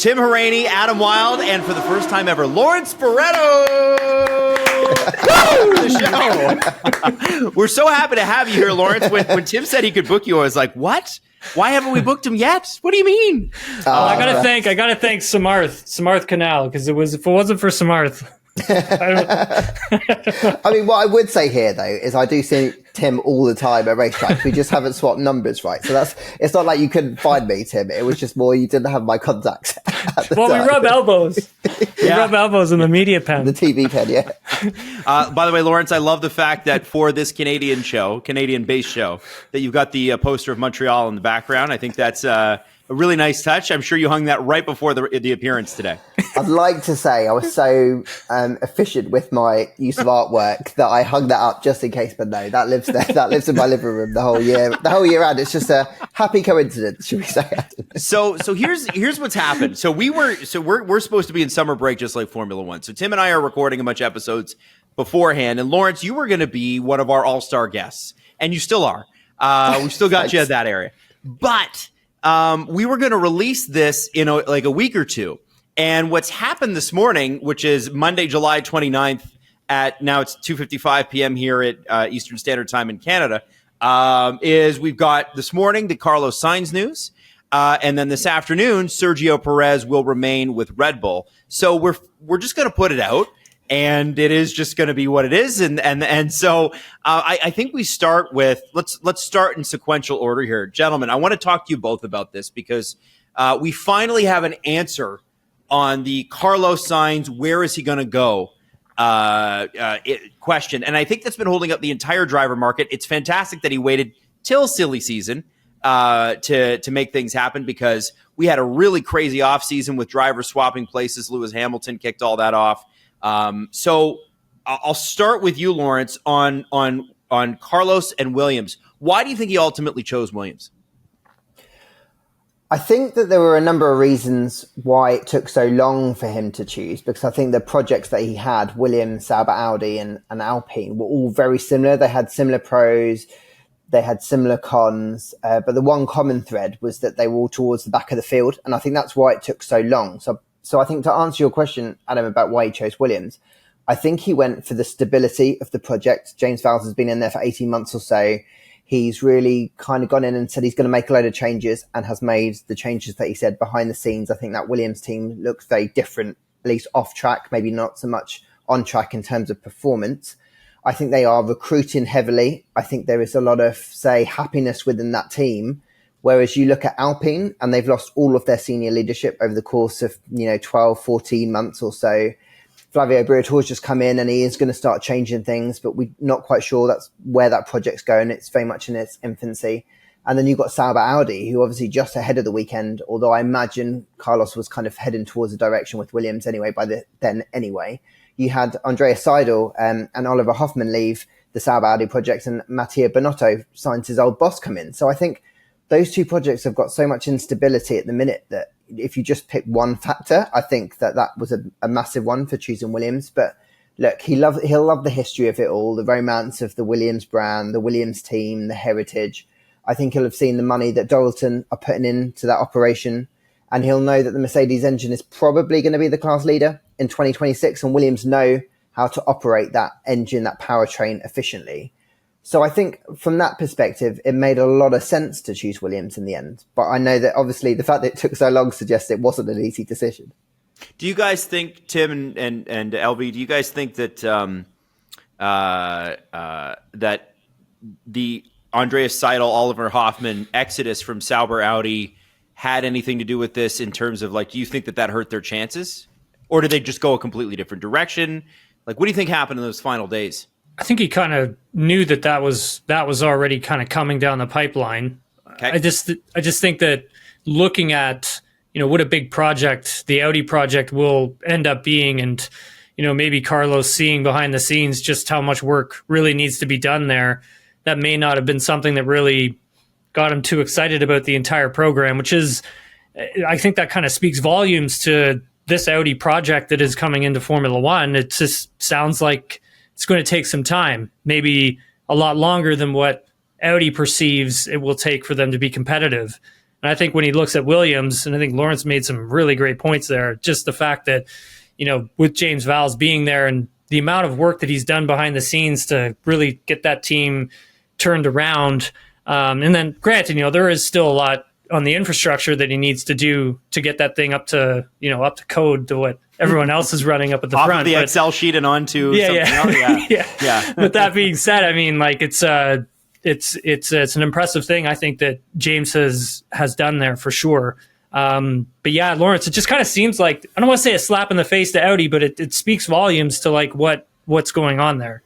Tim Hauraney, Adam Wilde, and for the first time ever, Lawrence Baretto. The show. We're so happy to have you here, Lawrence. When Tim said he could book you, I was like, what? Why haven't we booked him yet? What do you mean? I gotta thank Samarth Canal, because if it wasn't for Samarth. I mean, what I would say here, though, is I do see Tim all the time at racetracks. We just haven't swapped numbers, right? So it's not like you couldn't find me, Tim. It was just more you didn't have my contacts at the time. We rub elbows. We rub elbows in the media pen. The TV pen, yeah. By the way, Lawrence, I love the fact that for this Canadian-based show, that you've got the poster of Montreal in the background. I think that's a really nice touch. I'm sure you hung that right before the appearance today. I'd like to say I was so efficient with my use of artwork that I hung that up just in case, but no, that lives there. That lives in my living room the whole year round. It's just a happy coincidence, should we say? So here's what's happened. So we're supposed to be in summer break just like Formula One. So Tim and I are recording a bunch of episodes beforehand, and Lawrence, you were going to be one of our all-star guests, and you still are. We still got you at that area, but we were going to release this in a week or two. And what's happened this morning, which is Monday, July 29th now it's 2:55 p.m. here at Eastern Standard Time in Canada, is we've got this morning the Carlos Sainz news. And then this afternoon, Sergio Perez will remain with Red Bull. So we're just going to put it out, and it is just going to be what it is. And so I think we start with let's start in sequential order here, gentlemen. I want to talk to you both about this because we finally have an answer on the Carlos Sainz, where is he going to go question. And I think that's been holding up the entire driver market. It's fantastic that he waited till silly season to make things happen, because we had a really crazy offseason with drivers swapping places. Lewis Hamilton kicked all that off. So I'll start with you, Lawrence, on Carlos and Williams. Why do you think he ultimately chose Williams? I think that there were a number of reasons why it took so long for him to choose, because I think the projects that he had, Williams, Sauber, Audi, and Alpine, were all very similar. They had similar pros, they had similar cons, but the one common thread was that they were all towards the back of the field, and I think that's why it took so long. So I think to answer your question, Adam, about why he chose Williams, I think he went for the stability of the project. James Vowles has been in there for 18 months or so. He's really kind of gone in and said he's going to make a load of changes, and has made the changes that he said behind the scenes. I think that Williams team looks very different, at least off track, maybe not so much on track in terms of performance. I think they are recruiting heavily. I think there is a lot of, say, happiness within that team. Whereas you look at Alpine, and they've lost all of their senior leadership over the course of, 12, 14 months or so. Flavio Briatore's just come in, and he is going to start changing things, but we're not quite sure that's where that project's going. It's very much in its infancy. And then you've got Sauber Audi, who obviously just ahead of the weekend, although I imagine Carlos was kind of heading towards a direction with Williams anyway, then anyway. You had Andreas Seidel and Oliver Hoffmann leave the Sauber Audi project, and Mattia Binotto, Sainz's old boss, come in. So I think those two projects have got so much instability at the minute that if you just pick one factor, I think that was a massive one for choosing Williams. But look, he'll love the history of it all, the romance of the Williams brand, the Williams team, the heritage. I think he'll have seen the money that Dorilton are putting into that operation, and he'll know that the Mercedes engine is probably going to be the class leader in 2026, and Williams know how to operate that engine, that powertrain efficiently. So I think from that perspective, it made a lot of sense to choose Williams in the end. But I know that obviously the fact that it took so long suggests it wasn't an easy decision. Do you guys think, Tim and LB, do you guys think that that the Andreas Seidel, Oliver Hoffmann exodus from Sauber Audi had anything to do with this in terms of, do you think that hurt their chances? Or did they just go a completely different direction? What do you think happened in those final days? I think he kind of knew that was already kind of coming down the pipeline. Okay. I just think that looking at, what a big project the Audi project will end up being, and, maybe Carlos seeing behind the scenes just how much work really needs to be done there, that may not have been something that really got him too excited about the entire program, which is, I think that kind of speaks volumes to this Audi project that is coming into Formula One. It just sounds like it's going to take some time, maybe a lot longer than what Audi perceives it will take for them to be competitive. And I think when he looks at Williams, and I think Lawrence made some really great points there, just the fact that, with James Vowles being there and the amount of work that he's done behind the scenes to really get that team turned around. And then granted, there is still a lot on the infrastructure that he needs to do to get that thing up to code to what everyone else is running up at the Off front. Of the Excel sheet and onto something else. Yeah. But that being said, I mean, like it's an impressive thing, I think, that James has done there for sure. But yeah, Lawrence, it just kind of seems like, I don't want to say a slap in the face to Audi, but it speaks volumes to like what's going on there.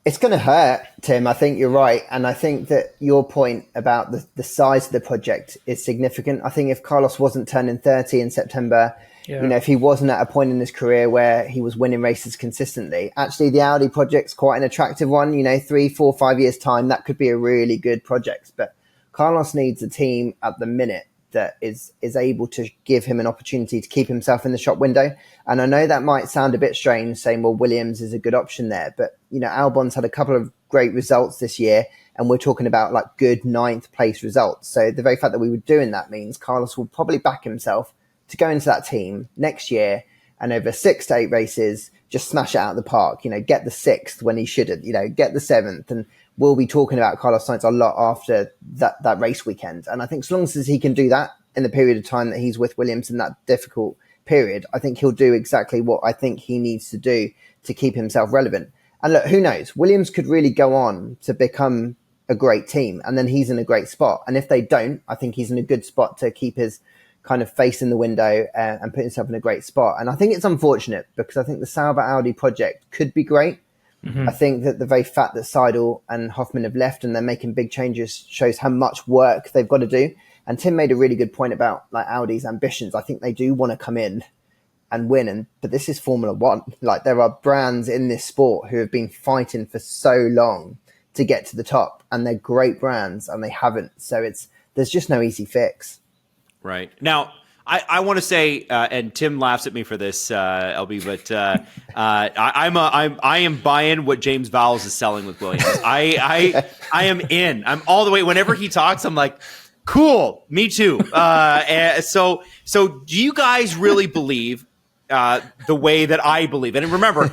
It's going to hurt, Tim. I think you're right. And I think that your point about the size of the project is significant. I think if Carlos wasn't turning 30 in September, if he wasn't at a point in his career where he was winning races consistently, actually the Audi project's quite an attractive one. 3, 4, 5 years time, that could be a really good project. But Carlos needs a team at the minute that is able to give him an opportunity to keep himself in the shop window. And I know that might sound a bit strange saying, well, Williams is a good option there. But, Albon's had a couple of great results this year, and we're talking about like good ninth place results. So the very fact that we were doing that means Carlos will probably back himself to go into that team next year and over 6 to 8 races, just smash it out of the park, get the 6th when he shouldn't, get the 7th. And we'll be talking about Carlos Sainz a lot after that race weekend. And I think as long as he can do that in the period of time that he's with Williams in that difficult period, I think he'll do exactly what I think he needs to do to keep himself relevant. And look, who knows? Williams could really go on to become a great team, and then he's in a great spot. And if they don't, I think he's in a good spot to keep his kind of face in the window and put himself in a great spot. And I think it's unfortunate because I think the Sauber Audi project could be great. Mm-hmm. I think that the very fact that Seidel and Hoffman have left and they're making big changes shows how much work they've got to do. And Tim made a really good point about like Audi's ambitions. I think they do want to come in and win. But this is Formula One. Like there are brands in this sport who have been fighting for so long to get to the top, and they're great brands and they haven't. So there's just no easy fix. Right. Now, I want to say, and Tim laughs at me for this, LB, but I am buying what James Vowles is selling with Williams. I am in. I'm all the way. Whenever he talks, I'm like, cool, me too. So do you guys really believe the way that I believe? And remember,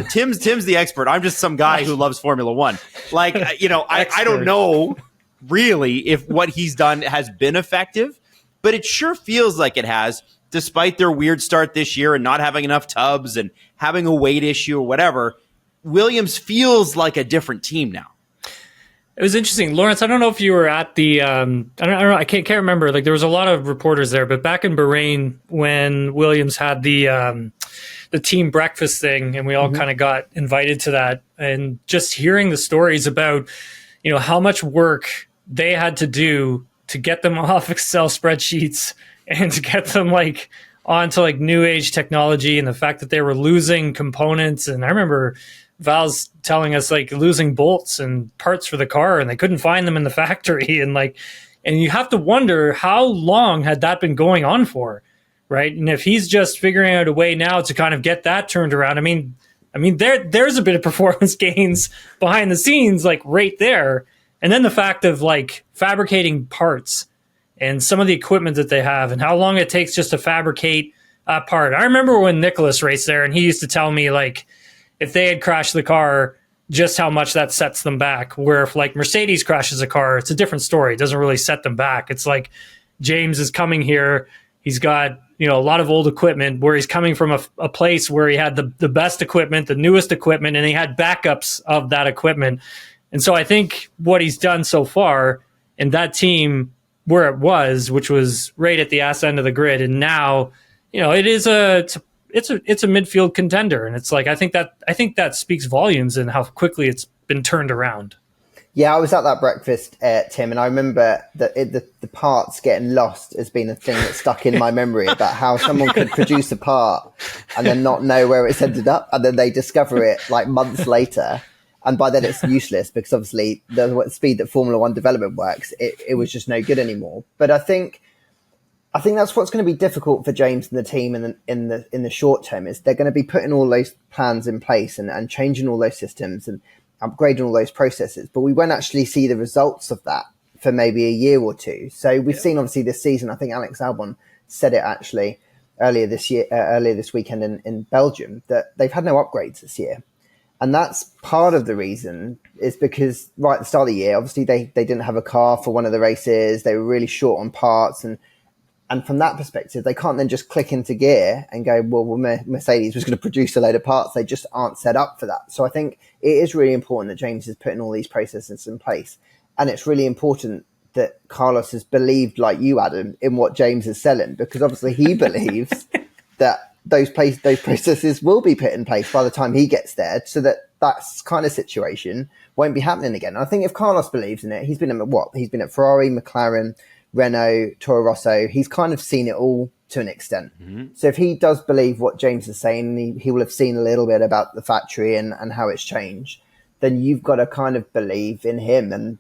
Tim's the expert. I'm just some guy who loves Formula One. Like, I don't know really if what he's done has been effective, but it sure feels like it has, despite their weird start this year and not having enough tubs and having a weight issue or whatever. Williams feels like a different team now. It was interesting, Lawrence. I don't know if you were at the. I don't know. I can't remember. Like there was a lot of reporters there, but back in Bahrain when Williams had the team breakfast thing, and we all kind of got invited to that, and just hearing the stories about, how much work they had to do to get them off Excel spreadsheets and to get them like onto like new age technology, and the fact that they were losing components. And I remember Val's telling us like losing bolts and parts for the car, and they couldn't find them in the factory. And you have to wonder how long had that been going on for, right? And if he's just figuring out a way now to kind of get that turned around, I mean, there's a bit of performance gains behind the scenes, like right there. And then the fact of like fabricating parts and some of the equipment that they have and how long it takes just to fabricate a part. I remember when Nicholas raced there, and he used to tell me like if they had crashed the car, just how much that sets them back. Where if like Mercedes crashes a car, it's a different story. It doesn't really set them back. It's like James is coming here. He's got, a lot of old equipment where he's coming from a place where he had the best equipment, the newest equipment, and he had backups of that equipment. And so I think what he's done so far in that team where it was, which was right at the ass end of the grid, and now, it is it's a midfield contender, and it's like I think that speaks volumes in how quickly it's been turned around. Yeah, I was at that breakfast, Tim, and I remember that the parts getting lost has been a thing that stuck in my memory about how someone could produce a part and then not know where it's ended up, and then they discover it like months later. And by then it's useless because obviously the speed that Formula One development works, it was just no good anymore. But I think that's what's going to be difficult for James and the team in the short term is they're going to be putting all those plans in place and changing all those systems and upgrading all those processes. But we won't actually see the results of that for maybe a year or two. So we've seen obviously this season, I think Alex Albon said it actually earlier this weekend in Belgium, that they've had no upgrades this year. And that's part of the reason is because right at the start of the year, obviously they didn't have a car for one of the races. They were really short on parts. And from that perspective, they can't then just click into gear and go, well, Mercedes was going to produce a load of parts. They just aren't set up for that. So I think it is really important that James is putting all these processes in place. And it's really important that Carlos has believed, like you, Adam, in what James is selling, because obviously he believes that those processes will be put in place by the time he gets there, so that kind of situation won't be happening again. I think if Carlos believes in it, he's been at Ferrari, McLaren, Renault, Toro Rosso. He's kind of seen it all to an extent. Mm-hmm. So if he does believe what James is saying, he will have seen a little bit about the factory and how it's changed. Then you've got to kind of believe in him, and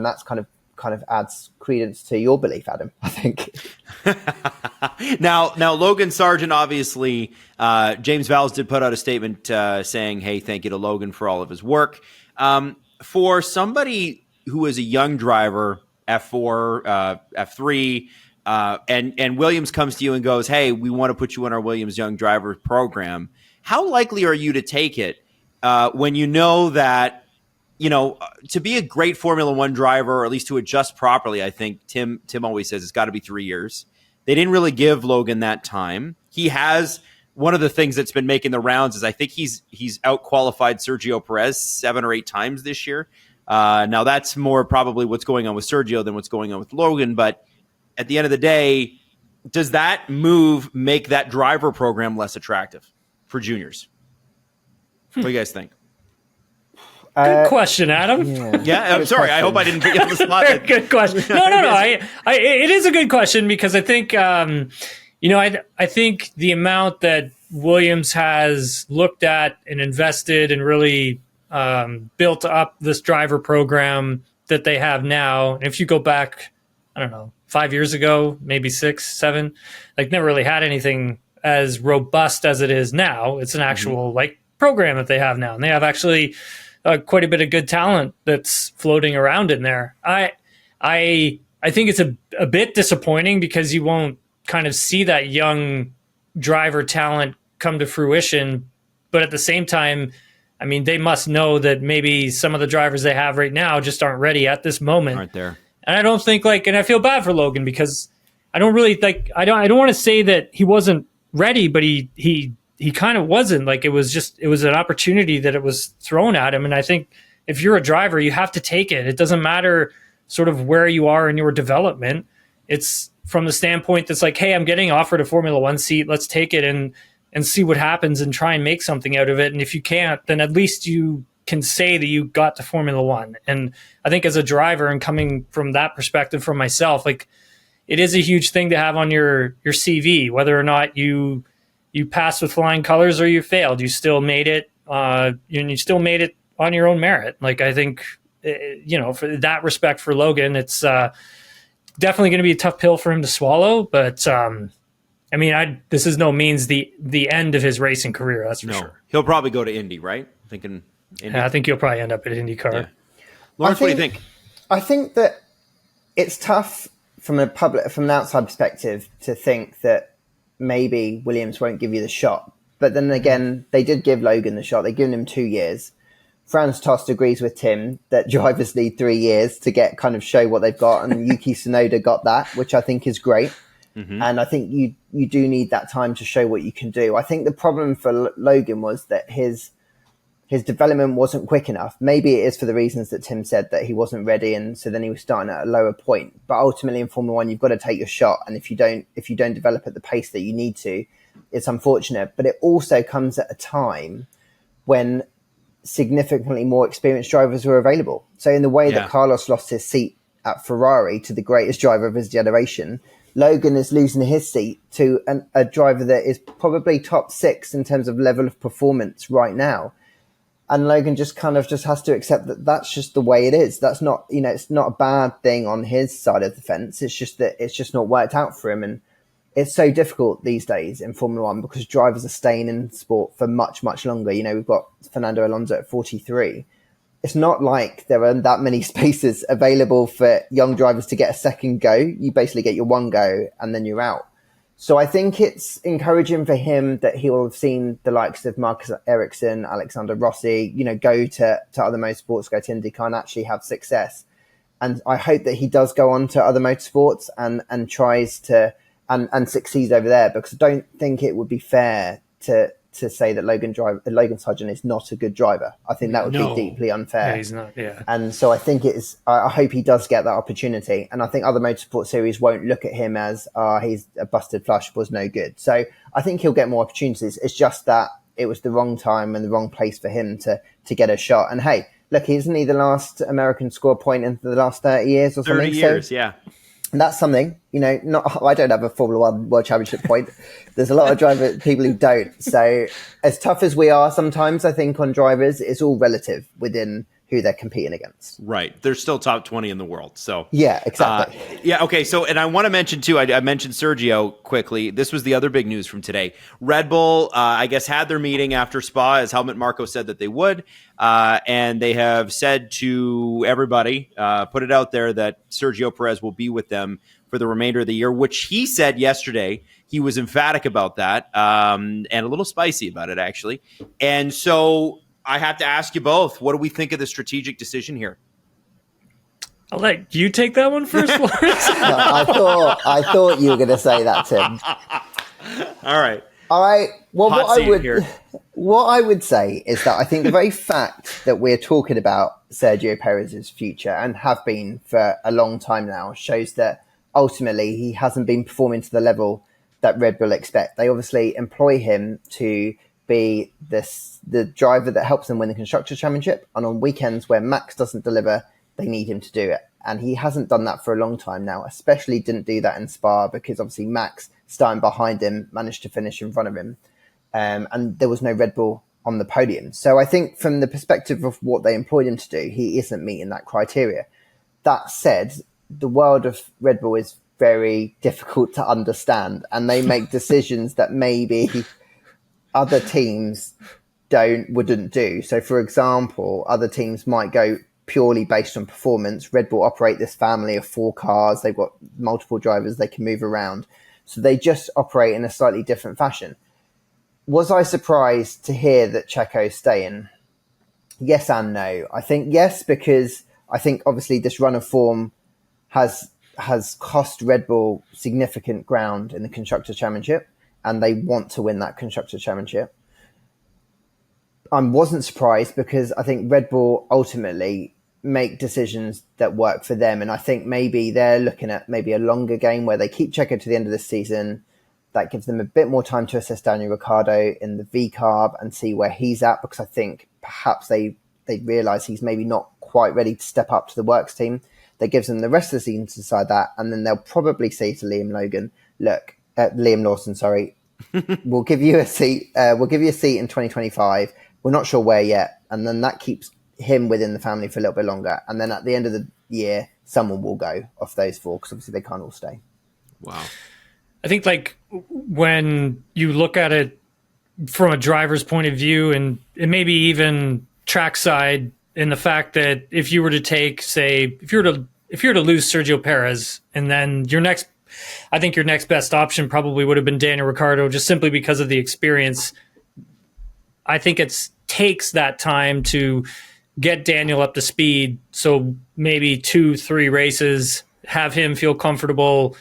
that's kind of adds credence to your belief, Adam, I think. Now, Logan Sargeant, obviously, James Vowles did put out a statement saying, hey, thank you to Logan for all of his work. For somebody who is a young driver, F4, F3, and Williams comes to you and goes, hey, we want to put you in our Williams Young Driver program, how likely are you to take it when you know that, to be a great Formula One driver, or at least to adjust properly? I think Tim always says it's got to be 3 years. They didn't really give Logan that time. He has one of the things that's been making the rounds is I think he's out-qualified Sergio Perez 7 or 8 times this year. Now that's more probably what's going on with Sergio than what's going on with Logan. But at the end of the day, does that move make that driver program less attractive for juniors? What do you guys think? Good question, Adam. Yeah, I'm sorry. I hope I didn't put you on the spot. Good question. No. It is a good question, because I think, I think the amount that Williams has looked at and invested and really built up this driver program that they have now. And if you go back, I don't know, 5 years ago, maybe 6, 7, never really had anything as robust as it is now. It's an actual program that they have now, and they have actually quite a bit of good talent that's floating around in there. I think it's a bit disappointing, because you won't kind of see that young driver talent come to fruition. But at the same time, I mean, they must know that maybe some of the drivers they have right now just aren't ready at this moment. Aren't there? And I don't think and I feel bad for Logan, because I don't really I don't want to say that he wasn't ready, but he kind of wasn't. It was an opportunity that it was thrown at him. And I think if you're a driver, you have to take it. It doesn't matter sort of where you are in your development. It's from the standpoint that's hey, I'm getting offered a Formula One seat. Let's take it and see what happens and try and make something out of it. And if you can't, then at least you can say that you got to Formula One. And I think as a driver, and coming from that perspective from myself, it is a huge thing to have on your CV, whether or not you passed with flying colors or you failed. You still made it. You still made it on your own merit. I think, for that respect for Logan, it's definitely going to be a tough pill for him to swallow. But this is no means the end of his racing career. That's for sure. He'll probably go to Indy, right? Thinking Indy. Yeah, I think he'll probably end up at IndyCar. Yeah. Lawrence, what do you think? I think that it's tough from an outside perspective to think that maybe Williams won't give you the shot. But then again, they did give Logan the shot. They've given him 2 years. Franz Tost agrees with Tim that drivers need 3 years to show what they've got. And Yuki Tsunoda got that, which I think is great. Mm-hmm. And I think you do need that time to show what you can do. I think the problem for Logan was that his development wasn't quick enough. Maybe it is for the reasons that Tim said, that he wasn't ready, and so then he was starting at a lower point. But ultimately in Formula One, you've got to take your shot. And if you don't develop at the pace that you need to, it's unfortunate. But it also comes at a time when significantly more experienced drivers were available. So in the way that Carlos lost his seat at Ferrari to the greatest driver of his generation, Logan is losing his seat to a driver that is probably top 6 in terms of level of performance right now. And Logan just has to accept that that's just the way it is. That's not, it's not a bad thing on his side of the fence. It's just that it's just not worked out for him. And it's so difficult these days in Formula One because drivers are staying in sport for much, much longer. We've got Fernando Alonso at 43. it's not like there are that many spaces available for young drivers to get a second go. You basically get your one go and then you're out. So I think it's encouraging for him that he will have seen the likes of Marcus Ericsson, Alexander Rossi, go to other motorsports, go to IndyCar and actually have success. And I hope that he does go on to other motorsports and tries to and succeeds over there, because I don't think it would be fair to say that Logan Sargeant is not a good driver. I think that would be deeply unfair. Yeah, he's not. Yeah. And so I think I hope he does get that opportunity. And I think other motorsport series won't look at him as, he's a busted flush, was no good. So I think he'll get more opportunities. It's just that it was the wrong time and the wrong place for him to get a shot. And hey, look, isn't he the last American score point in the last 30 years or something? 30 years, yeah. And that's something, I don't have a Formula One World Championship point. There's a lot of people who don't. So as tough as we are sometimes, I think, on drivers, it's all relative within who they're competing against. Right. They're still top 20 in the world. So yeah, exactly. Okay. So, and I want to mention too, I mentioned Sergio quickly. This was the other big news from today. Red Bull, I guess, had their meeting after Spa, as Helmut Marko said that they would. And they have said to everybody, put it out there, that Sergio Perez will be with them for the remainder of the year, which he said yesterday. He was emphatic about that, and a little spicy about it, actually. And so I have to ask you both, what do we think of the strategic decision here? I'll let you take that one first, Lawrence. I thought you were going to say that, Tim. All right. Well, what I would say is that I think the very fact that we're talking about Sergio Perez's future, and have been for a long time now, shows that ultimately he hasn't been performing to the level that Red Bull expect. They obviously employ him to be the driver that helps them win the Constructor Championship, and on weekends where Max doesn't deliver, they need him to do it. And he hasn't done that for a long time now, especially didn't do that in Spa, because obviously Max, starting behind him, managed to finish in front of him. And there was no Red Bull on the podium. So I think from the perspective of what they employed him to do, he isn't meeting that criteria. That said, the world of Red Bull is very difficult to understand, and they make decisions that maybe other teams wouldn't do. So for example, other teams might go purely based on performance. Red Bull operate this family of 4 cars. They've got multiple drivers they can move around. So they just operate in a slightly different fashion. Was I surprised to hear that Checo's staying? Yes and no. I think yes, because I think obviously this run of form has cost Red Bull significant ground in the Constructor Championship, and they want to win that Constructor Championship. I wasn't surprised, because I think Red Bull ultimately make decisions that work for them. And I think maybe they're looking at maybe a longer game where they keep Checo to the end of the season. That gives them a bit more time to assess Daniel Ricciardo in the V-Carb and see where he's at, because I think perhaps they realise he's maybe not quite ready to step up to the works team. That gives them the rest of the season to decide that. And then they'll probably say to Liam Lawson, sorry, we'll give you a seat. We'll give you a seat in 2025. We're not sure where yet. And then that keeps him within the family for a little bit longer. And then at the end of the year, someone will go off those 4, because obviously they can't all stay. Wow. I think, like, when you look at it from a driver's point of view, and maybe even trackside, in the fact that if you were to take, say, if you were to lose Sergio Perez, and then your next best option probably would have been Daniel Ricciardo, just simply because of the experience. I think it takes that time to get Daniel up to speed. So maybe 2-3 races, have him feel comfortable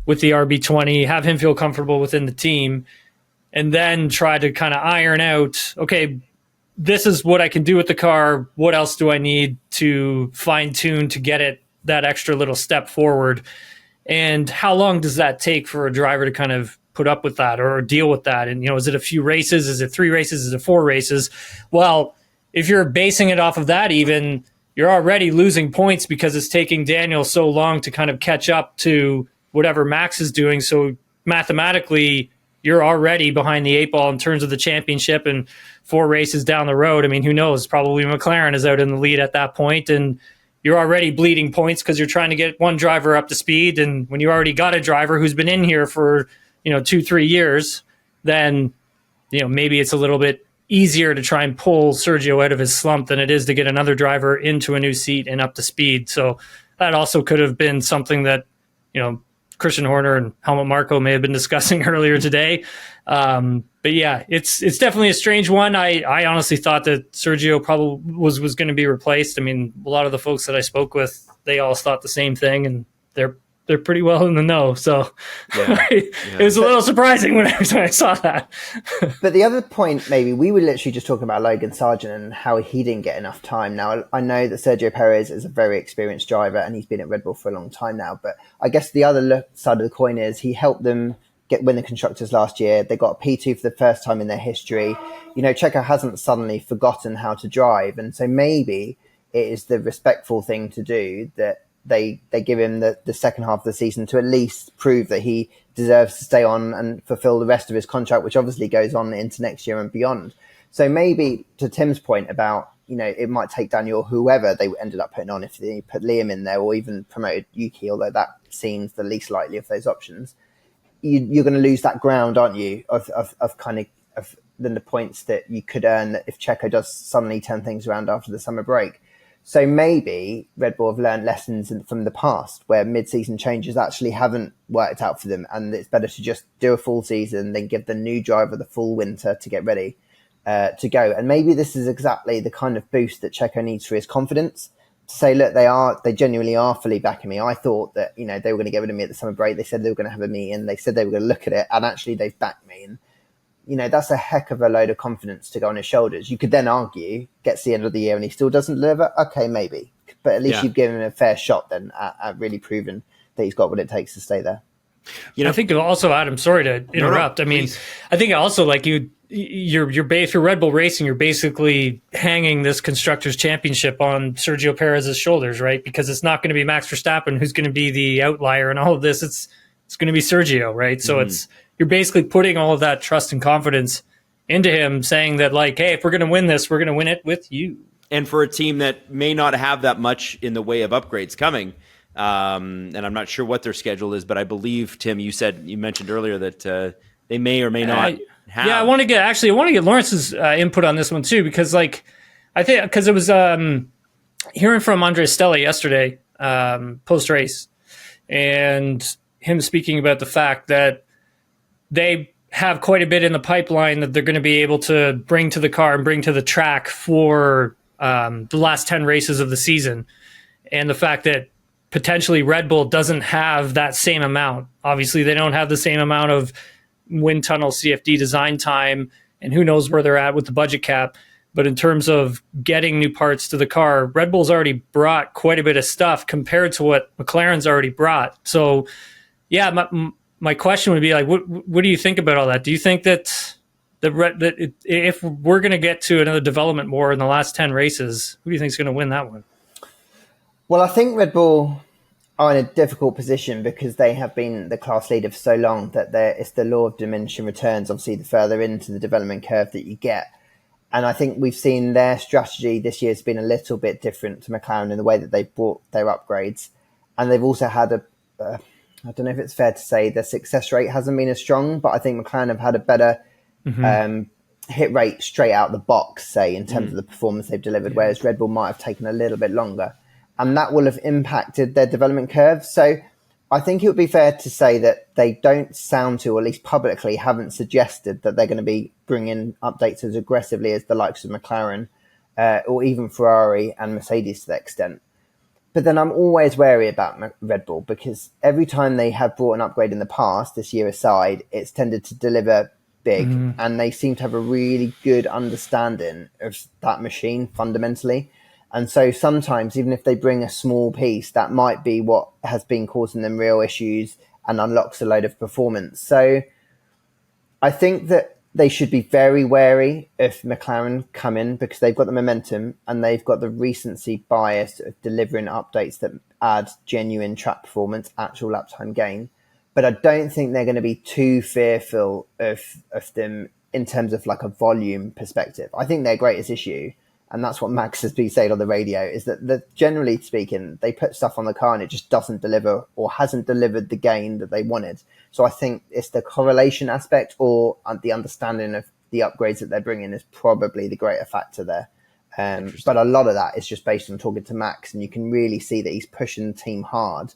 with the RB20, have him feel comfortable within the team, and then try to kind of iron out, okay, this is what I can do with the car. What else do I need to fine tune to get it that extra little step forward? And how long does that take for a driver to kind of put up with that or deal with that? And, is it a few races? Is it 3 races? Is it 4 races? Well, if you're basing it off of that, even, you're already losing points because it's taking Daniel so long to kind of catch up to whatever Max is doing. So mathematically, you're already behind the 8 ball in terms of the championship, and 4 races down the road. I mean, who knows? Probably McLaren is out in the lead at that point, and you're already bleeding points because you're trying to get one driver up to speed. And when you already got a driver who's been in here for, 2-3 years, then, maybe it's a little bit easier to try and pull Sergio out of his slump than it is to get another driver into a new seat and up to speed. So that also could have been something that, Christian Horner and Helmut Marko may have been discussing earlier today. But yeah, it's definitely a strange one. I honestly thought that Sergio probably was going to be replaced. I mean, a lot of the folks that I spoke with, they all thought the same thing, and they're pretty well in the know. So it was a little surprising when I saw that. But the other point, maybe, we were literally just talking about Logan Sargeant and how he didn't get enough time. Now, I know that Sergio Perez is a very experienced driver and he's been at Red Bull for a long time now. But I guess the other side of the coin is he helped them win the Constructors last year. They got a P2 for the first time in their history. Checo hasn't suddenly forgotten how to drive. And so maybe it is the respectful thing to do that they give him the second half of the season to at least prove that he deserves to stay on and fulfill the rest of his contract, which obviously goes on into next year and beyond. So maybe, to Tim's point about, it might take Daniel, whoever they ended up putting on, if they put Liam in there or even promoted Yuki, although that seems the least likely of those options, you're going to lose that ground, aren't you, of the points that you could earn if Checo does suddenly turn things around after the summer break. So maybe Red Bull have learned lessons from the past where mid-season changes actually haven't worked out for them, and it's better to just do a full season than give the new driver the full winter to get ready to go. And maybe this is exactly the kind of boost that Checo needs for his confidence, to say, look, they genuinely are fully backing me. I thought that, they were going to get rid of me at the summer break. They said they were going to have a meeting. They said they were going to look at it, and actually they've backed me. And that's a heck of a load of confidence to go on his shoulders. You could then argue, gets to the end of the year and he still doesn't deliver. Okay, maybe. But at least you've given him a fair shot then at really proving that he's got what it takes to stay there. I think also, Adam, sorry to interrupt. I mean, I think also you're based for Red Bull Racing, you're basically hanging this Constructors Championship on Sergio Perez's shoulders, right? Because it's not going to be Max Verstappen who's going to be the outlier in all of this. It's going to be Sergio, right? So you're basically putting all of that trust and confidence into him, saying that, hey, if we're going to win this, we're going to win it with you. And for a team that may not have that much in the way of upgrades coming, and I'm not sure what their schedule is, but I believe, Tim, you mentioned earlier that they may or may not have. Yeah, I want to get Lawrence's input on this one too, because I think because it was hearing from Andrea Stella yesterday post race, and him speaking about the fact that they have quite a bit in the pipeline that they're going to be able to bring to the car and bring to the track for the last 10 races of the season. And the fact that potentially Red Bull doesn't have that same amount. Obviously, they don't have the same amount of wind tunnel CFD design time, and who knows where they're at with the budget cap. But in terms of getting new parts to the car, Red Bull's already brought quite a bit of stuff compared to what McLaren's already brought. So, yeah, my question would be what do you think about all that? Do you think that if we're going to get to another development war in the last 10 races, who do you think is going to win that one? Well, I think Red Bull are in a difficult position because they have been the class leader for so long that it's the law of diminishing returns, obviously, the further into the development curve that you get. And I think we've seen their strategy this year has been a little bit different to McLaren in the way that they've brought their upgrades. And they've also had I don't know if it's fair to say the success rate hasn't been as strong, but I think McLaren have had a better hit rate straight out the box, say, in terms of the performance they've delivered, whereas Red Bull might have taken a little bit longer. And that will have impacted their development curve. So I think it would be fair to say that they don't sound to, or at least publicly haven't suggested that they're going to be bringing updates as aggressively as the likes of McLaren or even Ferrari and Mercedes to that extent. But then I'm always wary about Red Bull because every time they have brought an upgrade in the past, this year aside, it's tended to deliver big. And they seem to have a really good understanding of that machine fundamentally. And so sometimes, even if they bring a small piece, that might be what has been causing them real issues and unlocks a load of performance. So I think that they should be very wary if McLaren come in because they've got the momentum and they've got the recency bias of delivering updates that add genuine track performance, actual lap time gain. But I don't think they're going to be too fearful of them in terms of a volume perspective. I think their greatest issue, and that's what Max has been saying on the radio, is that generally speaking, they put stuff on the car and it just doesn't deliver or hasn't delivered the gain that they wanted. So I think it's the correlation aspect or the understanding of the upgrades that they're bringing is probably the greater factor there. But a lot of that is just based on talking to Max, and you can really see that he's pushing the team hard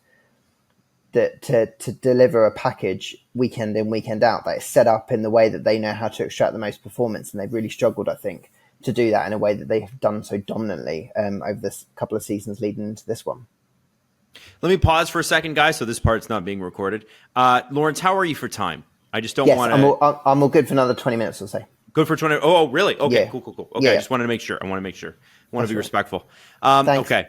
that to deliver a package weekend in, weekend out that is set up in the way that they know how to extract the most performance. And they've really struggled, I think, to do that in a way that they have done so dominantly over this couple of seasons leading into this one. Let me pause for a second, guys, so this part's not being recorded. Lawrence, how are you for time? I just don't want to... I'm all good for another 20 minutes, I'll say. Good for 20. Oh, really? Okay, yeah. Cool. Okay, yeah. I just wanted to make sure. I want to be respectful. Thanks. Okay.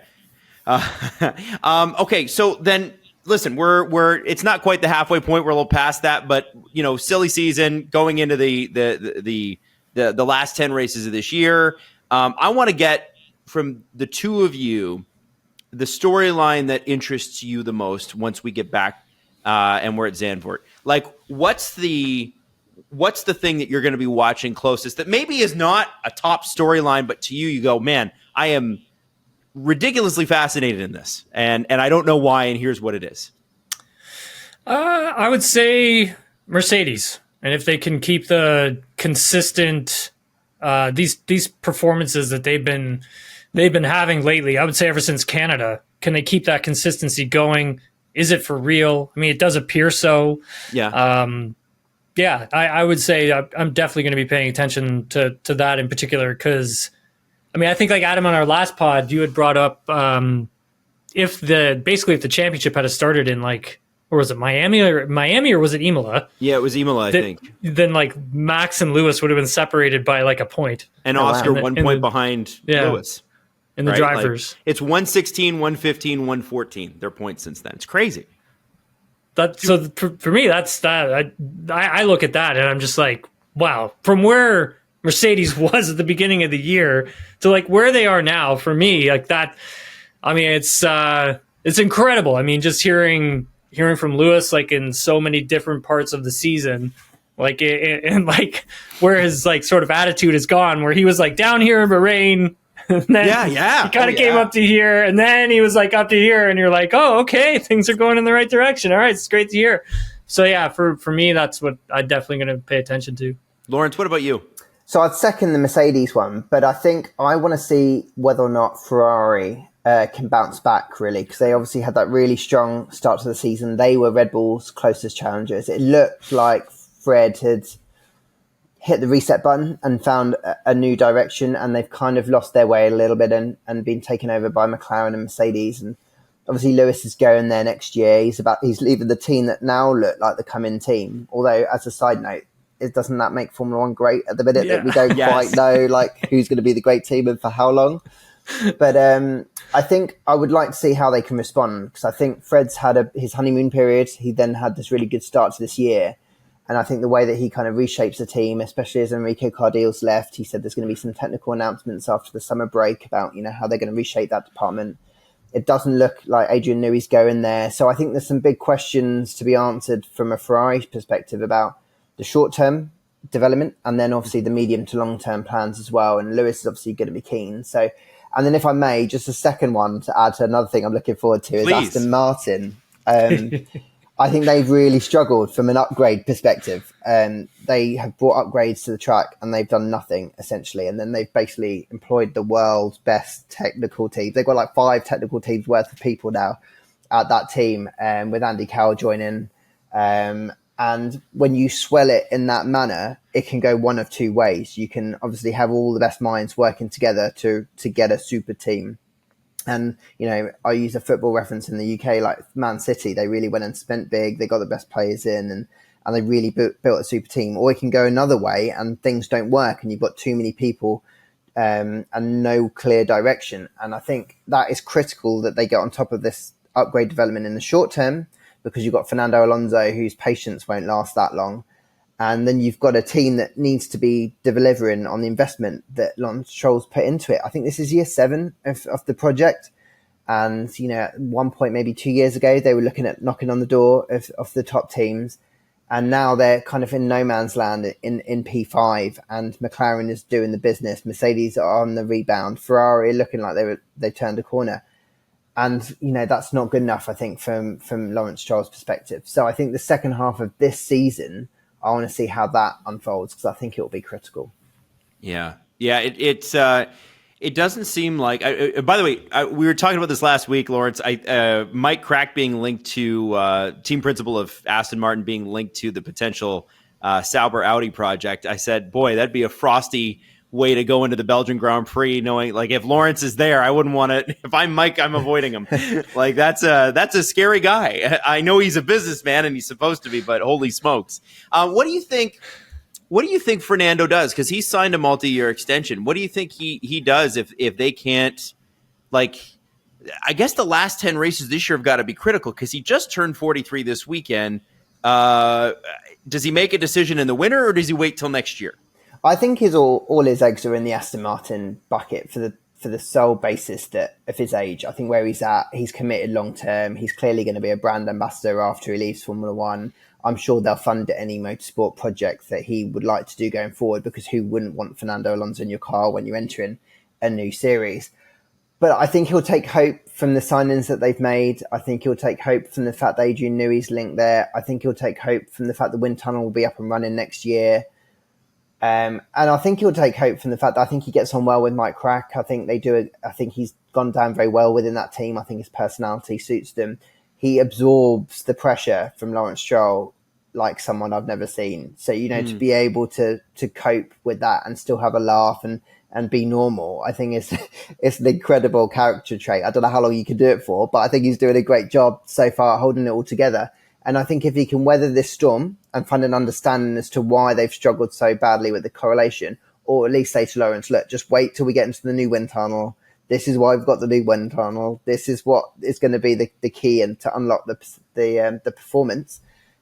Okay, so then... Listen, we're it's not quite the halfway point. We're a little past that, but silly season going into the last 10 races of this year. I want to get from the two of you the storyline that interests you the most once we get back and we're at Zandvoort. Like, what's the thing that you're going to be watching closest that maybe is not a top storyline, but to you go, man, I am ridiculously fascinated in this, and I don't know why, and here's what it is. I would say Mercedes, and if they can keep the consistent these performances that they've been having lately, I would say ever since Canada, can they keep that consistency going? Is it for real? I mean, it does appear so. Yeah. I would say I'm definitely going to be paying attention to that in particular because. I mean, I think like Adam on our last pod, you had brought up if the championship had started in like, or was it Miami or was it Imola? Yeah, it was Imola, I think. Then like Max and Lewis would have been separated by like a point. And Oscar 1 point behind Lewis. And the drivers. Like, it's 116, 115, 114. Their points since then. It's crazy. So for me, that's that. I look at that and I'm just like, wow, from where Mercedes was at the beginning of the year to like where they are now, for me, like that, I mean, it's incredible. I mean, just hearing from Lewis, like in so many different parts of the season, like and like where his like sort of attitude is gone, where he was like down here in Bahrain, and then he kind of came up to here, and then he was like up to here, and you're like, oh, okay, things are going in the right direction. All right, it's great to hear. So yeah, for me, that's what I'm definitely going to pay attention to. Lawrence, what about you? So I'd second the Mercedes one, but I think I want to see whether or not Ferrari can bounce back, really, because they obviously had that really strong start to the season. They were Red Bull's closest challengers. It looked like Fred had hit the reset button and found a new direction, and they've kind of lost their way a little bit and been taken over by McLaren and Mercedes. And obviously Lewis is going there next year. He's leaving the team that now look like the come-in team. Although, as a side note, doesn't that make Formula One great at the minute that we don't quite know like who's going to be the great team and for how long? But I think I would like to see how they can respond, because I think Fred's had his honeymoon period. He then had this really good start to this year. And I think the way that he kind of reshapes the team, especially as Enrico Cardil's left, he said there's going to be some technical announcements after the summer break about, how they're going to reshape that department. It doesn't look like Adrian Newey's going there. So I think there's some big questions to be answered from a Ferrari perspective about the short-term development and then obviously the medium to long-term plans as well. And Lewis is obviously going to be keen. So, and then if I may, just a second one to add to another thing I'm looking forward to is Aston Martin. I think they've really struggled from an upgrade perspective. They have brought upgrades to the track and they've done nothing essentially. And then they've basically employed the world's best technical team. They've got like 5 technical teams worth of people now at that team, with Andy Cowell joining. And when you swell it in that manner, it can go one of two ways. You can obviously have all the best minds working together to get a super team. And, I use a football reference in the UK, like Man City, they really went and spent big. They got the best players in and they really built a super team. Or it can go another way and things don't work and you've got too many people and no clear direction. And I think that is critical that they get on top of this upgrade development in the short term, because you've got Fernando Alonso, whose patience won't last that long. And then you've got a team that needs to be delivering on the investment that Lance Stroll's put into it. I think this is year 7 of the project. And, at one point, maybe 2 years ago, they were looking at knocking on the door of the top teams. And now they're kind of in no man's land in P5. And McLaren is doing the business. Mercedes are on the rebound. Ferrari are looking like they turned a corner. And, that's not good enough, I think, from Lawrence Stroll's perspective. So I think the second half of this season, I want to see how that unfolds because I think it will be critical. Yeah. It doesn't seem like. By the way, we were talking about this last week, Lawrence. Mike Crack being linked to team principal of Aston Martin being linked to the potential Sauber Audi project. I said, boy, that'd be a frosty way to go into the Belgian Grand Prix, knowing like if Lawrence is there, I wouldn't want to. If I'm Mike, I'm avoiding him. Like that's a scary guy. I know he's a businessman and he's supposed to be, but holy smokes! What do you think? What do you think Fernando does? Because he signed a multi-year extension. What do you think he does if they can't, like, I guess the last 10 races this year have got to be critical because he just turned 43 this weekend. Does he make a decision in the winter or does he wait till next year? I think all his eggs are in the Aston Martin bucket for the sole basis that of his age. I think where he's at, he's committed long term. He's clearly going to be a brand ambassador after he leaves Formula One. I'm sure they'll fund any motorsport project that he would like to do going forward because who wouldn't want Fernando Alonso in your car when you're entering a new series? But I think he'll take hope from the signings that they've made. I think he'll take hope from the fact that Adrian Newey's linked there. I think he'll take hope from the fact the wind tunnel will be up and running next year. And I think he'll take hope from the fact that I think he gets on well with Mike Crack. I think he's gone down very well within that team. I think his personality suits them. He absorbs the pressure from Lawrence Stroll like someone I've never seen. So, to be able to cope with that and still have a laugh and be normal, I think it's an incredible character trait. I don't know how long you can do it for, but I think he's doing a great job so far holding it all together. And I think if he can weather this storm and find an understanding as to why they've struggled so badly with the correlation, or at least say to Lawrence, look, just wait till we get into the new wind tunnel. This is why we've got the new wind tunnel. This is what is going to be the key and to unlock the performance.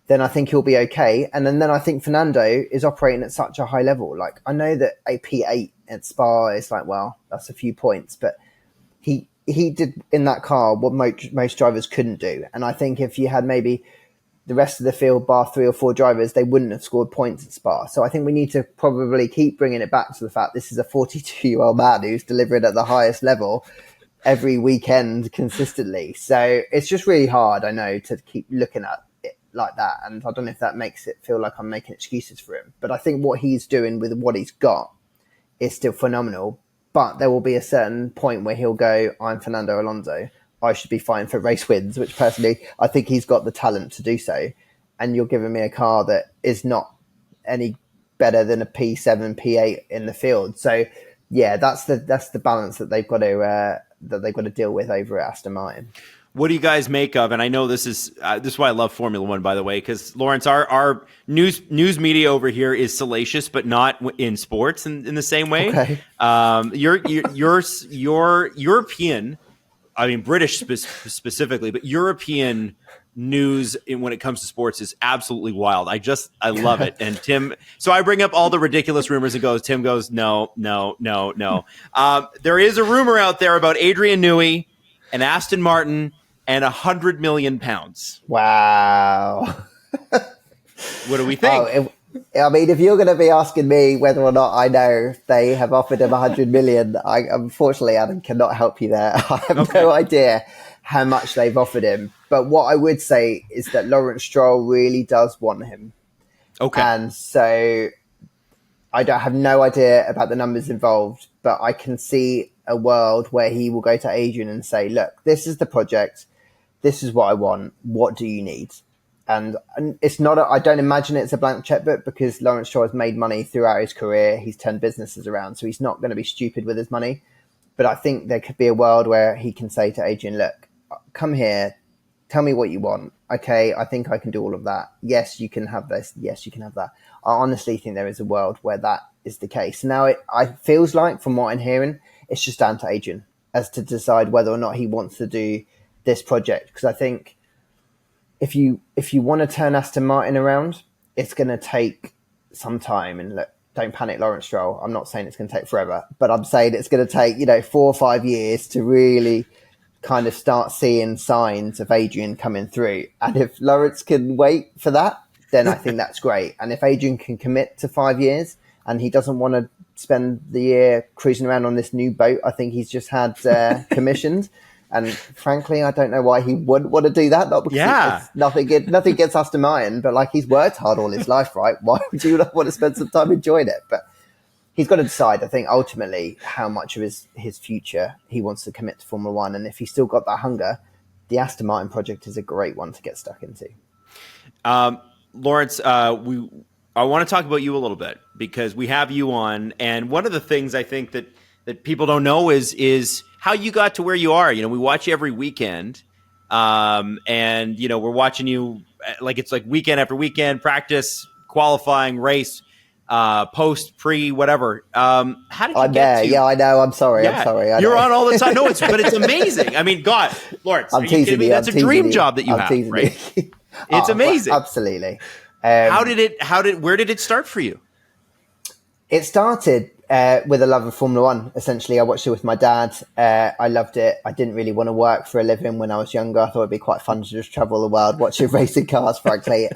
Then I think he'll be okay. And then I think Fernando is operating at such a high level. Like I know that a P8 at Spa is like, well, that's a few points, but he did in that car what most drivers couldn't do. And I think if you had maybe the rest of the field, bar 3 or 4 drivers, they wouldn't have scored points at Spa. So I think we need to probably keep bringing it back to the fact this is a 42-year-old man who's delivering at the highest level every weekend consistently. So it's just really hard, I know, to keep looking at it like that. And I don't know if that makes it feel like I'm making excuses for him. But I think what he's doing with what he's got is still phenomenal. But there will be a certain point where he'll go, I'm Fernando Alonso. I should be fine for race wins, which personally, I think he's got the talent to do so. And you're giving me a car that is not any better than a P7, P8 in the field. So yeah, that's the balance that they've got to deal with over at Aston Martin. What do you guys make of? And I know this is why I love Formula One, by the way, because Lawrence, our news media over here is salacious, but not in sports in the same way. Okay. Your European, I mean British specifically, but European news when it comes to sports is absolutely wild. I love it. And Tim, so I bring up all the ridiculous rumors and Tim goes, no. There is a rumor out there about Adrian Newey and Aston Martin and £100 million. Wow. What do we think? I mean, if you're going to be asking me whether or not I know they have offered him 100 million, I unfortunately, Adam, cannot help you there. I have no idea how much they've offered him. But what I would say is that Lawrence Stroll really does want him. Okay. And so I don't have no idea about the numbers involved, but I can see a world where he will go to Adrian and say, look, this is the project. This is what I want. What do you need? And it's not, I don't imagine it's a blank checkbook because Lawrence Stroll has made money throughout his career. He's turned businesses around, so he's not going to be stupid with his money. But I think there could be a world where he can say to Adrian, look, come here, tell me what you want. Okay, I think I can do all of that. Yes, you can have this. Yes, you can have that. I honestly think there is a world where that is the case. Now, it feels like, from what I'm hearing, it's just down to Adrian as to decide whether or not he wants to do this project. Because I think if you want to turn Aston Martin around, it's going to take some time. And look, don't panic, Lawrence Stroll. I'm not saying it's going to take forever, but I'm saying it's going to take 4 or 5 years to really kind of start seeing signs of Adrian coming through. And if Lawrence can wait for that, then I think that's great. And if Adrian can commit to 5 years and he doesn't want to spend the year cruising around on this new boat I think he's just had commissioned, And frankly, I don't know why he wouldn't want to do that. Not because nothing gets Aston Martin, but like, he's worked hard all his life, right? Why would you not want to spend some time enjoying it? But he's got to decide, I think, ultimately, how much of his future he wants to commit to Formula One. And if he's still got that hunger, the Aston Martin project is a great one to get stuck into. Lawrence, I want to talk about you a little bit because we have you on. And one of the things I think that people don't know is how you got to where you are. You know, we watch you every weekend. And, you know, we're watching you like it's like weekend after weekend, practice, qualifying, race. Post, pre, whatever. How did you get to? Yeah, I know. I'm sorry. You're on all the time. No, but it's amazing. I mean, God, Lawrence, are you kidding me? That's a dream job that you have, right? It's amazing. Absolutely. Where did it start for you? It started with a love of Formula One. Essentially, I watched it with my dad. I loved it. I didn't really want to work for a living when I was younger. I thought it'd be quite fun to just travel the world watching racing cars, frankly.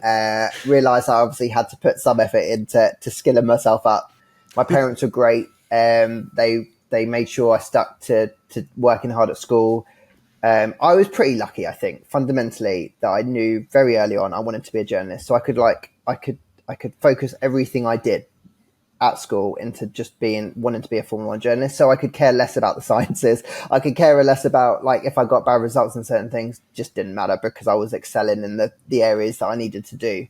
Realised I obviously had to put some effort into skilling myself up. My parents were great. They made sure I stuck to working hard at school. I was pretty lucky, I think, fundamentally, that I knew very early on I wanted to be a journalist. So I could focus everything I did at school into just wanting to be a Formula One journalist. So I could care less about the sciences. I could care less about, like, if I got bad results in certain things, just didn't matter because I was excelling in the areas that I needed to do.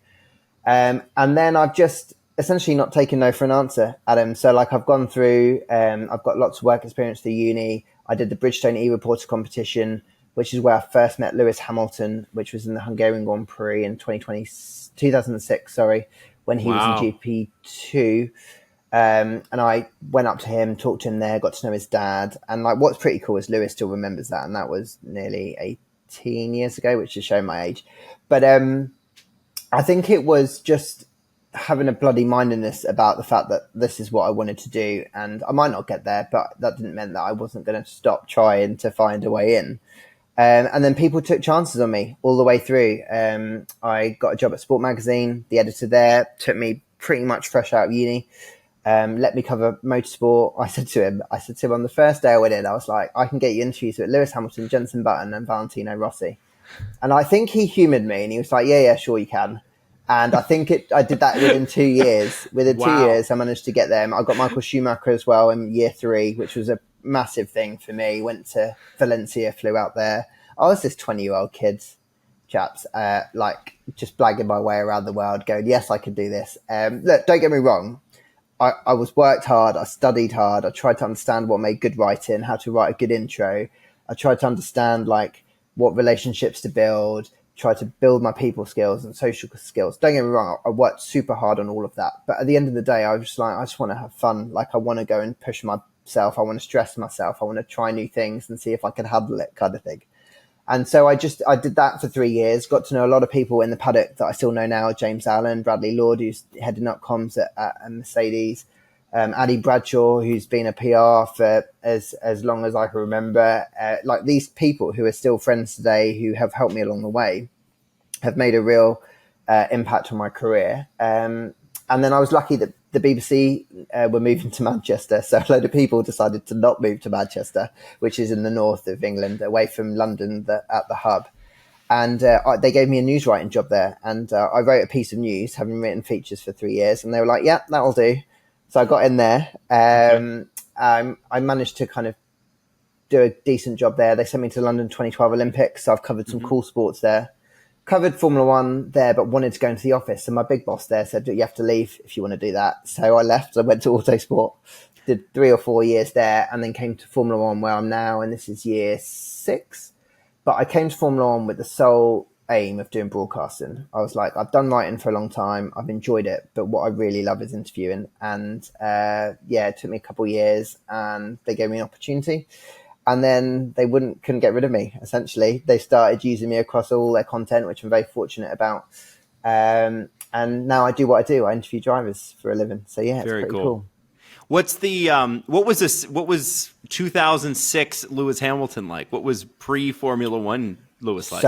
And then I've just essentially not taken no for an answer, Adam. So like, I've gone through, I've got lots of work experience at the uni. I did the Bridgestone e-reporter competition, which is where I first met Lewis Hamilton, which was in the Hungarian Grand Prix in 2006, when he was in GP2. And I went up to him, talked to him there, got to know his dad. And like, what's pretty cool is Lewis still remembers that. And that was nearly 18 years ago, which is showing my age. But I think it was just having a bloody mindedness about the fact that this is what I wanted to do. And I might not get there, but that didn't mean that I wasn't going to stop trying to find a way in. And then people took chances on me all the way through. I got a job at Sport Magazine. The editor there took me pretty much fresh out of uni. Let me cover motorsport. I said to him on the first day I went in, I was like, I can get you interviews with Lewis Hamilton, Jenson Button and Valentino Rossi. And I think he humoured me and he was like, yeah, sure you can. And I think I did that within 2 years. Within 2 years, I managed to get them. I got Michael Schumacher as well in year 3, which was a massive thing for me. Went to Valencia, flew out there. I was this 20-year-old kid, chaps, like just blagging my way around the world, going, yes, I can do this. Look, don't get me wrong. I was worked hard. I studied hard. I tried to understand what made good writing, how to write a good intro. I tried to understand like what relationships to build, try to build my people skills and social skills. Don't get me wrong. I worked super hard on all of that. But at the end of the day, I was just like, I just want to have fun. Like I want to go and push myself. I want to stress myself. I want to try new things and see if I can handle it, kind of thing. And so I did that for 3 years, got to know a lot of people in the paddock that I still know now, James Allen, Bradley Lord, who's heading up comms at Mercedes, Addy Bradshaw, who's been a PR for as long as I can remember. Like these people who are still friends today, who have helped me along the way, have made a real impact on my career. And then I was lucky that the BBC were moving to Manchester. So a load of people decided to not move to Manchester, which is in the north of England, away from London at the hub. And they gave me a news writing job there. And I wrote a piece of news, having written features for 3 years. And they were like, yeah, that'll do. So I got in there. I managed to kind of do a decent job there. They sent me to the London 2012 Olympics. So I've covered some cool sports there. Covered Formula One there, but wanted to go into the office. And my big boss there said, you have to leave if you want to do that. So I left. I went to Autosport, did 3 or 4 years there, and then came to Formula One where I'm now. And this is year 6. But I came to Formula One with the sole aim of doing broadcasting. I was like, I've done writing for a long time. I've enjoyed it. But what I really love is interviewing. And it took me a couple of years and they gave me an opportunity. And then they couldn't get rid of me, essentially. They started using me across all their content, which I'm very fortunate about. And now I do what I do. I interview drivers for a living. So yeah, it's very pretty cool. What's the what was 2006 Lewis Hamilton like? What was pre-Formula One Lewis like?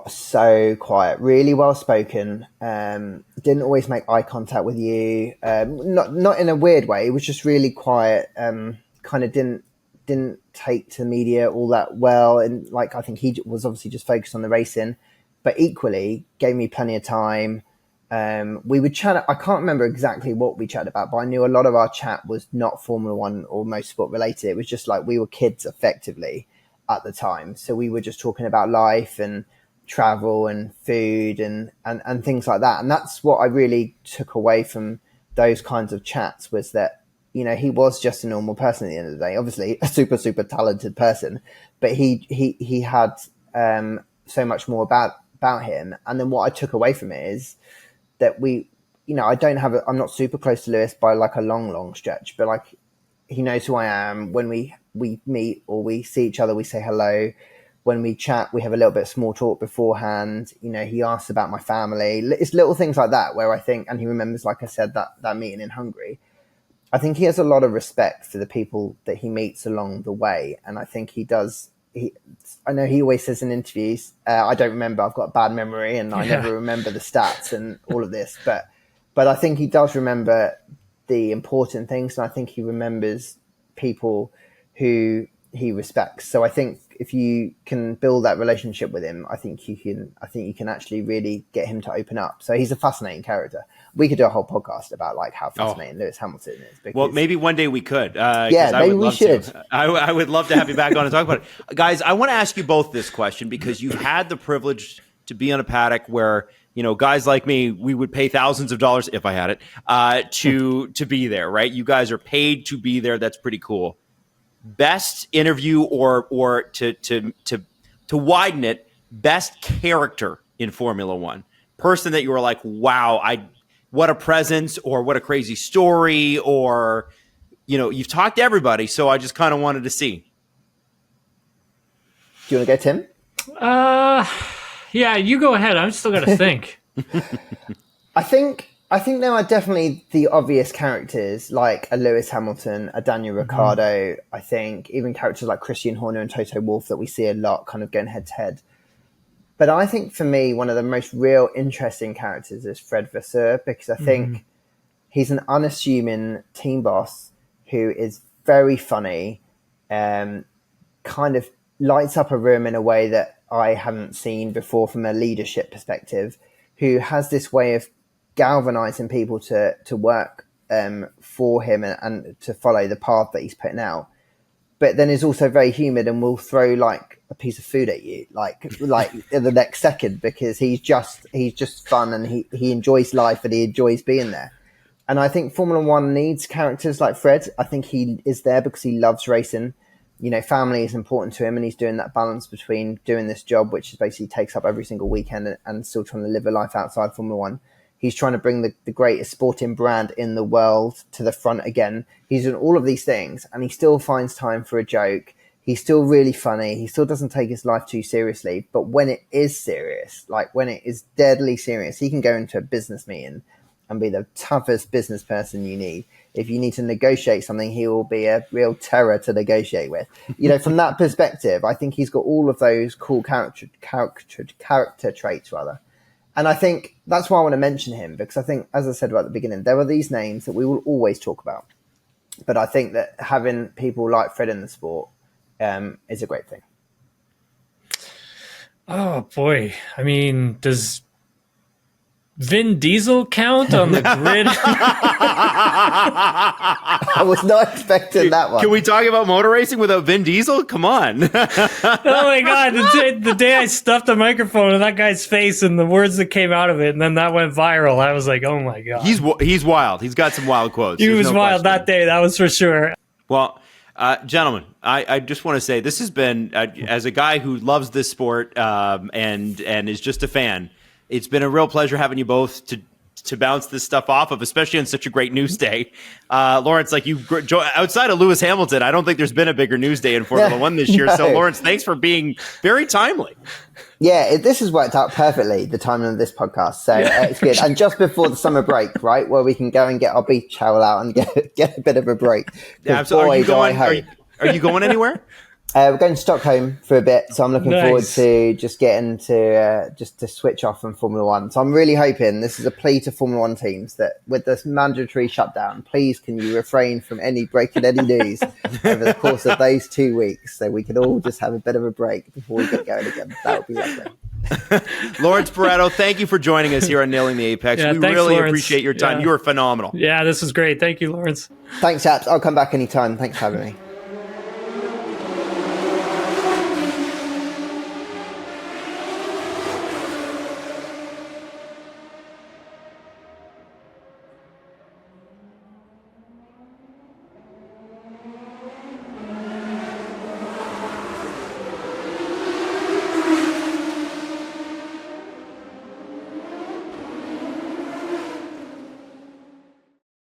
So quiet, really well spoken. Didn't always make eye contact with you. Not in a weird way. It was just really quiet. Kind of didn't didn't take to the media all that well. And like, I think he was obviously just focused on the racing, but equally gave me plenty of time. We would chat. I can't remember exactly what we chatted about, but I knew a lot of our chat was not Formula One or motorsport related. It was just like we were kids effectively at the time. So we were just talking about life and travel and food and things like that. And that's what I really took away from those kinds of chats, was that, you know, he was just a normal person at the end of the day, obviously a super, super talented person, but he had so much more about him. And then what I took away from it is that we, you know, I'm not super close to Lewis by like a long stretch, but like he knows who I am. When we meet or we see each other, we say hello. When we chat, we have a little bit of small talk beforehand. You know, he asks about my family. It's little things like that where I think, and he remembers, like I said, that meeting in Hungary. I think he has a lot of respect for the people that he meets along the way. And I think he does. I know he always says in interviews, I don't remember, I've got a bad memory and I never remember the stats and all of this, but I think he does remember the important things. And I think he remembers people who he respects. So I think if you can build that relationship with him, I think you can actually really get him to open up. So he's a fascinating character. We could do a whole podcast about like how fascinating Lewis Hamilton is. Because, well, maybe one day we could. Maybe we should. I would love to have you back on and talk about it. Guys, I want to ask you both this question because you've had the privilege to be on a paddock where, you know, guys like me, we would pay thousands of dollars if I had it to be there, right? You guys are paid to be there. That's pretty cool. Best interview or to widen it, best character in Formula One. Person that you were like, wow, what a presence, or what a crazy story, or, you know, you've talked to everybody, so I just kind of wanted to see. Do you want to go, Tim? Yeah, you go ahead. I'm still got to think. I think there are definitely the obvious characters like a Lewis Hamilton, a Daniel Ricciardo. I think even characters like Christian Horner and Toto Wolff that we see a lot kind of going head to head. But I think for me, one of the most real interesting characters is Fred Vasseur, because I think he's an unassuming team boss who is very funny, kind of lights up a room in a way that I haven't seen before from a leadership perspective, who has this way of galvanizing people to work for him and to follow the path that he's putting out. But then is also very humid and will throw like a piece of food at you, like in the next second, because he's just fun and he enjoys life and he enjoys being there. And I think Formula One needs characters like Fred. I think he is there because he loves racing. You know, family is important to him, and he's doing that balance between doing this job, which basically takes up every single weekend, and still trying to live a life outside Formula One. He's trying to bring the greatest sporting brand in the world to the front again. He's doing all of these things, and he still finds time for a joke. He's still really funny. He still doesn't take his life too seriously. But when it is serious, like when it is deadly serious, he can go into a business meeting and be the toughest business person you need. If you need to negotiate something, he will be a real terror to negotiate with. You know, from that perspective, I think he's got all of those cool character traits, rather. And I think that's why I want to mention him, because I think, as I said at the beginning, there are these names that we will always talk about. But I think that having people like Fred in the sport is a great thing. Oh, boy. I mean, does Vin Diesel count on the grid? I was not expecting that one. Can we talk about motor racing without Vin Diesel? Come on. Oh my God. The day I stuffed a microphone in that guy's face and the words that came out of it, and then that went viral, I was like, oh my God. He's wild. He's got some wild quotes. He was wild that day. That was for sure. Well, gentlemen, I just want to say this has been, as a guy who loves this sport and is just a fan, it's been a real pleasure having you both to bounce this stuff off of, especially on such a great news day. Lawrence, like outside of Lewis Hamilton, I don't think there's been a bigger news day in Formula One this year. No. So, Lawrence, thanks for being very timely. Yeah, this has worked out perfectly, the timing of this podcast. So it's good. And just before the summer break, right, where we can go and get our beach towel out and get a bit of a break. Yeah, so are you going anywhere? We're going to Stockholm for a bit, so I'm looking forward to just getting to just to switch off from Formula One. So I'm really hoping this is a plea to Formula One teams that with this mandatory shutdown, please can you refrain from breaking any news over the course of those 2 weeks, so we can all just have a bit of a break before we get going again. That would be lovely. Lawrence Baretto, thank you for joining us here on Nailing the Apex. We really appreciate your time. You are phenomenal. Yeah, this was great. Thank you, Lawrence. Thanks, chaps. I'll come back anytime. Thanks for having me.